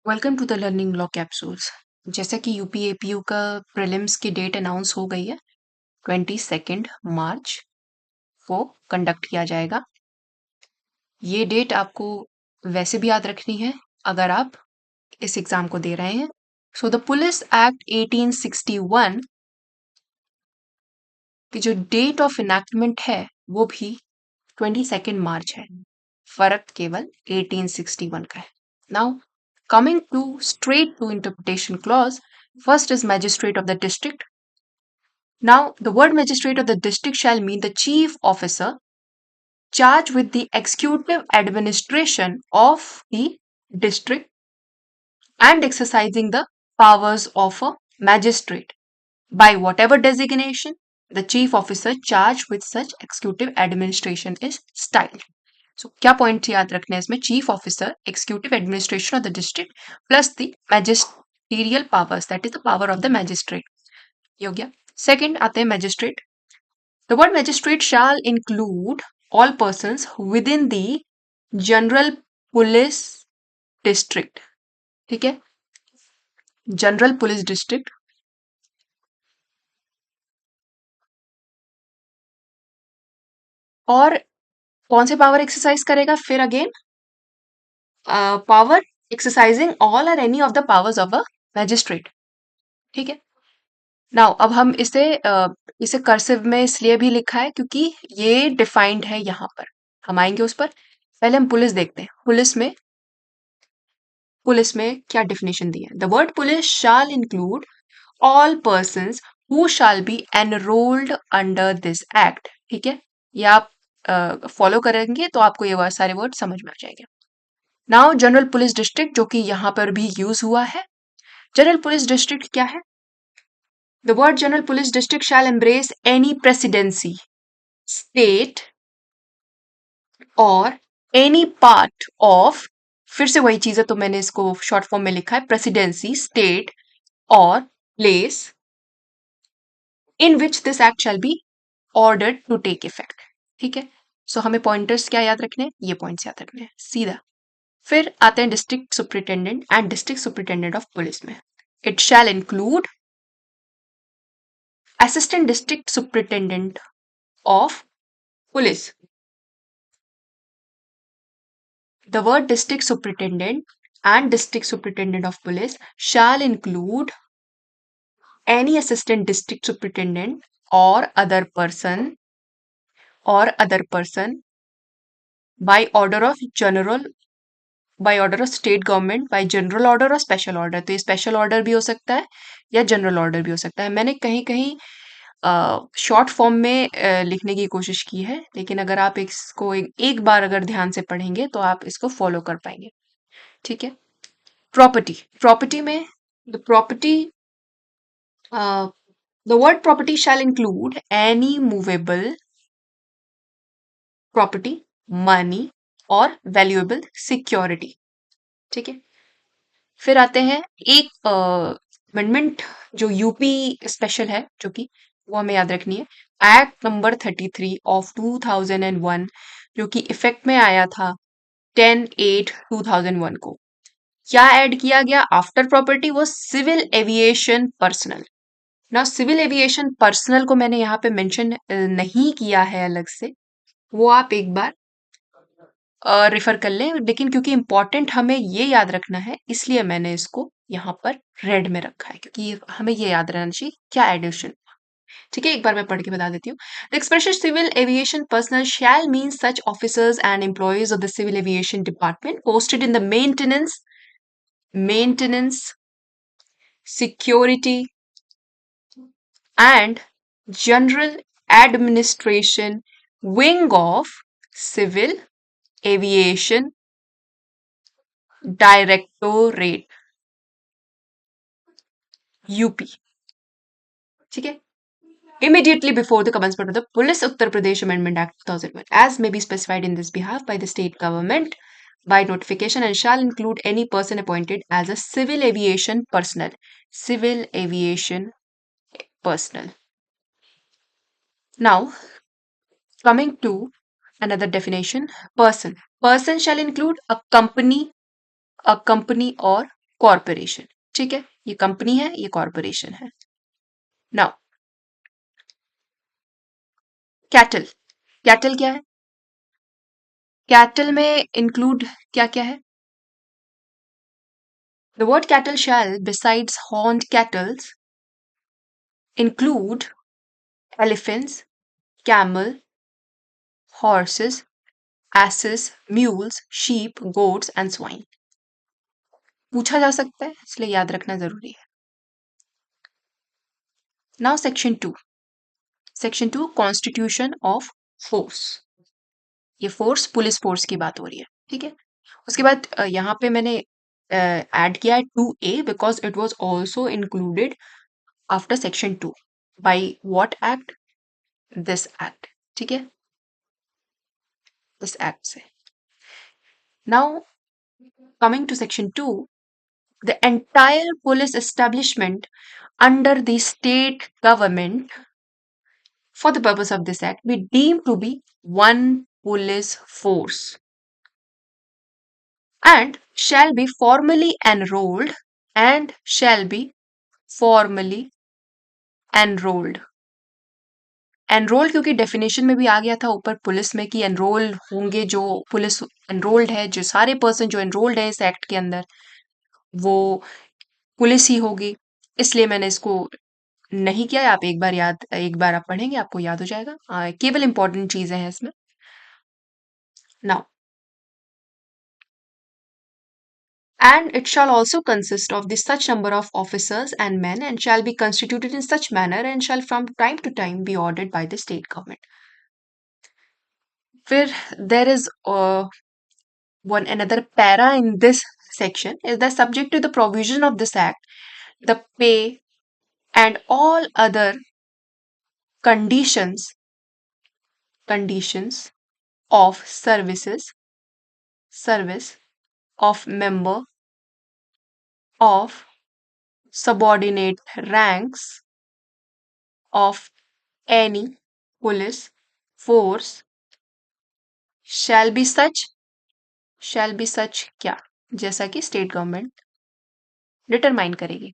Welcome to the learning law capsules. जैसा कि यूपीएपीयू का प्रीलिम्स की डेट अनाउंस हो गई है, 22 मार्च को कंडक्ट किया जाएगा। ये डेट आपको वैसे भी याद रखनी है अगर आप इस एग्जाम को दे रहे हैं। सो द पुलिस एक्ट 1861 की जो डेट ऑफ इनैक्टमेंट है वो भी 22 मार्च है। फर्क केवल 1861 का है। Now coming to straight to interpretation clause, first is magistrate of the district. Now, the word magistrate of the district shall mean the chief officer charged with the executive administration of the district and exercising the powers of a magistrate by whatever designation the chief officer charged with such executive administration is styled. So, क्या point याद रखना है इसमें? Chief officer, executive administration of the district plus the magisterial powers, that is the power of the magistrate. ये हो गया। Second आते हैं magistrate. The word magistrate shall include all persons within the general police district. ठीक है, general police district. और कौन से पावर एक्सरसाइज करेगा? फिर अगेन पावर एक्सरसाइजिंग ऑल और any of the powers of a magistrate. ठीक है। नाउ अब हम इसे कर्सिव में इसलिए भी लिखा है क्योंकि ये डिफाइंड है यहाँ पर। हम आएंगे उस पर। पहले हम पुलिस देखते हैं। पुलिस में क्या डेफिनेशन दी है? The word police shell include all persons who shall be enrolled under this act. ठीक है, ये आप फॉलो करेंगे तो आपको ये सारे वर्ड समझ में आ जाएंगे। नाउ जनरल पुलिस डिस्ट्रिक्ट, जो कि यहाँ पर भी यूज हुआ है। जनरल पुलिस डिस्ट्रिक्ट क्या है? The word general police district shall embrace any presidency, state or any part of, फिर से वही चीज है तो मैंने इसको शॉर्ट फॉर्म में लिखा है, प्रेसिडेंसी, स्टेट और place in which this act shall be ordered to take effect. ठीक है, सो हमें पॉइंटर्स क्या याद रखने हैं? ये पॉइंट्स याद रखने हैं सीधा। फिर आते हैं district superintendent and district superintendent of police में। It shall include assistant district superintendent of police. The word district superintendent and district superintendent of police shall include any assistant district superintendent or other person by order of general, by order of state government, by general order और special order। तो ये special order भी हो सकता है या general order भी हो सकता है। मैंने कहीं कहीं शॉर्ट फॉर्म में लिखने की कोशिश की है, लेकिन अगर आप इसको एक बार अगर ध्यान से पढ़ेंगे तो आप इसको फॉलो कर पाएंगे। ठीक है। प्रॉपर्टी में the property, the word property shall include any movable property, money और वैल्यूएबल सिक्योरिटी। ठीक है। फिर आते हैं एक अमेंडमेंट जो यूपी स्पेशल है, जो कि वो हमें याद रखनी है। एक्ट नंबर 33 ऑफ 2001 जो कि इफेक्ट में आया था 10/8/2001 को। क्या ऐड किया गया आफ्टर प्रॉपर्टी? वो सिविल एविएशन पर्सनल। ना सिविल एविएशन पर्सनल को मैंने यहाँ पे मेंशन नहीं किया है अलग से, वो आप एक बार रेफर कर लें, लेकिन क्योंकि इंपॉर्टेंट हमें ये याद रखना है इसलिए मैंने इसको यहाँ पर रेड में रखा है, क्योंकि हमें ये याद रहना चाहिए क्या एडिशन। ठीक है, एक बार मैं पढ़ के बता देती हूँ। The expression civil aviation personnel shall mean such officers and employees of the civil aviation department posted in the maintenance security and general administration wing of civil aviation directorate UP। ठीक है। Immediately before the commencement of the Police Uttar Pradesh Amendment Act 2001, as may be specified in this behalf by the state government by notification, and shall include any person appointed as a civil aviation personnel. Civil aviation personnel. Now, coming to another definition, person. Person shall include a company or corporation. ठीक है, ये company है, ये corporation है। Now cattle, cattle क्या है? Cattle में include क्या क्या है? The word cattle shall, besides horned cattle, include elephants, camel, horses, asses, mules, sheep, goats and swine. पूछा जा सकता है, इसलिए याद रखना जरूरी है। Now section 2, section 2 constitution of force. ये फोर्स पुलिस फोर्स की बात हो रही है, ठीक है। उसके बाद यहाँ पे मैंने ऐड किया है 2A because it was also included after section 2 by what act? This act, ठीक है, दिस एक्ट से। Now coming to section 2, the entire police establishment under the state government for the purpose of this act be deemed to be one police force and shall be formally enrolled and shall be formally enrolled. Enrol क्योंकि definition में भी आ गया था ऊपर police में कि enrol होंगे जो पुलिस एनरोल्ड है, जो सारे पर्सन जो एनरोल्ड है इस एक्ट के अंदर वो पुलिस ही होगी, इसलिए मैंने इसको नहीं किया है। आप एक बार आप पढ़ेंगे आपको याद हो जाएगा। केवल इंपॉर्टेंट चीजें हैं इसमें। Now and it shall also consist of the such number of officers and men and shall be constituted in such manner and shall from time to time be ordered by the state government. फिर there is one another para in this section is that subject to the provision of this act, the pay and all other conditions of service of member of subordinate ranks of any police force shall be such क्या, जैसा कि state government determine करेगी।